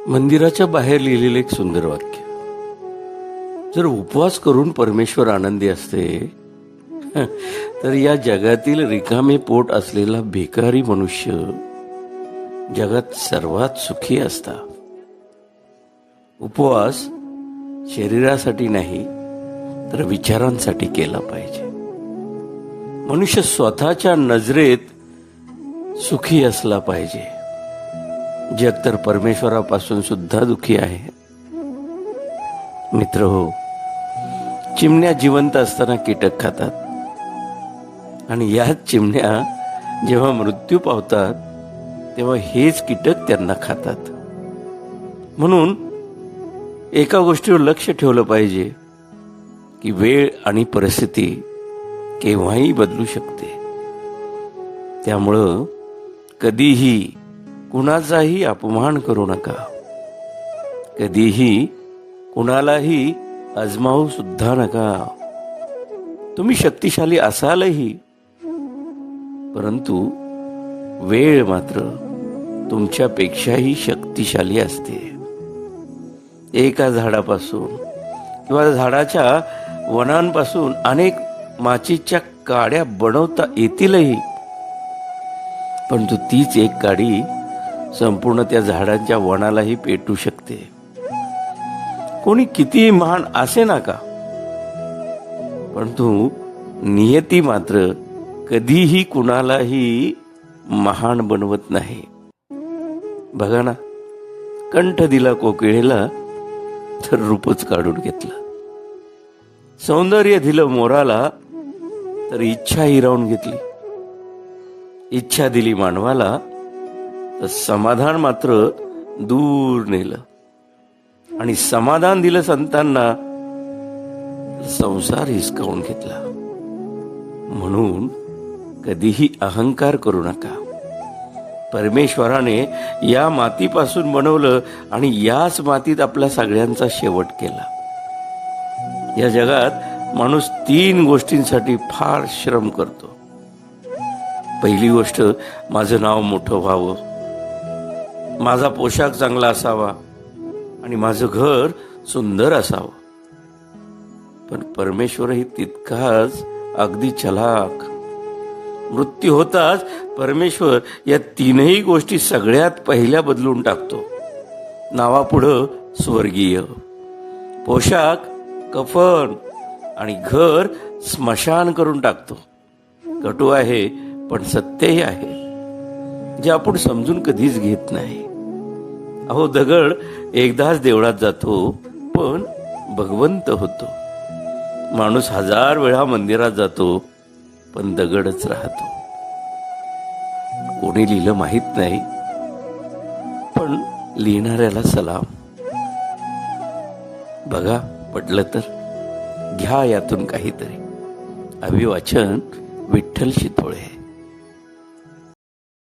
मंदिराच्या बाहेर लिहिलेलं एक सुंदर वाक्य. जर उपवास करून परमेश्वर आनंदी असते तर या जगातील रिकामे पोट असलेला भिकारी मनुष्य जगात सर्वात सुखी असता. उपवास शरीरासाठी नाही तर विचारांसाठी केला पाहिजे. मनुष्य स्वतःच्या नजरेत सुखी असला पाहिजे. जग तर परमेश्वरापासून सुद्धा दुखी आहे. मित्र हो, चिमण्या जिवंत असताना कीटक खातात आणि याच चिमण्या जेव्हा मृत्यू पावतात तेव्हा हेच कीटक त्यांना खातात. म्हणून एका गोष्टीवर लक्ष ठेवलं पाहिजे की वेळ आणि परिस्थिती केव्हाही बदलू शकते. त्यामुळं कधीही कुणाचाही अपमान करू नका. कधीही कुणालाही आजमावू सुद्धा नका. तुम्ही शक्तिशाली असालही, परंतु वेळ मात्र तुमच्यापेक्षाही शक्तिशाली असते. एका झाडापासून किंवा झाडाच्या वनांपासून अनेक माचीच्या काड्या बनवता येतीलही, परंतु तीच एक काडी संपूर्ण त्या झाडांच्या वनालाही पेटू शकते. कोणी कितीही महान असे नका, परंतु नियती मात्र कधीही कुणालाही महान बनवत नाही. बघा ना, कंठ दिला कोकिळेला तर रूपच काढून घेतलं. सौंदर्य दिलं मोराला तर इच्छा हिरावून घेतली. इच्छा दिली मानवाला तर समाधान मात्र दूर नेलं. आणि समाधान दिलं संतांना तर संसार हिसकावून घेतला. म्हणून कधीही अहंकार करू नका. परमेश्वराने या मातीपासून बनवलं आणि याच मातीत आपल्या सगळ्यांचा शेवट केला. या जगात माणूस 3 गोष्टींसाठी फार श्रम करतो. पहिली गोष्ट, माझं नाव मोठं व्हावं, माझा पोशाख चांगला असावा आणि माझं घर सुंदर असावं. पण परमेश्वरही तितकाच अगदी चलाख. मृत्यू होताच परमेश्वर या 3ही गोष्टी सगळ्यात पहिल्या बदलून टाकतो. नावापुढं स्वर्गीय, पोशाख कफन आणि घर स्मशान करून टाकतो. कटू आहे पण सत्यही आहे, जे आपण समजून कधीच घेत नाही. अहो, दगड एकदाच देवळात जातो पण भगवंत होतो. माणूस 1000 वेळा मंदिरात जातो पण दगडच राहतो. कोणी लिहिलं माहित नाही, पण लिहिणाऱ्याला सलाम. बघा, पटलं तर घ्या यातून काहीतरी. अभिवाचन विठ्ठल शितोळे.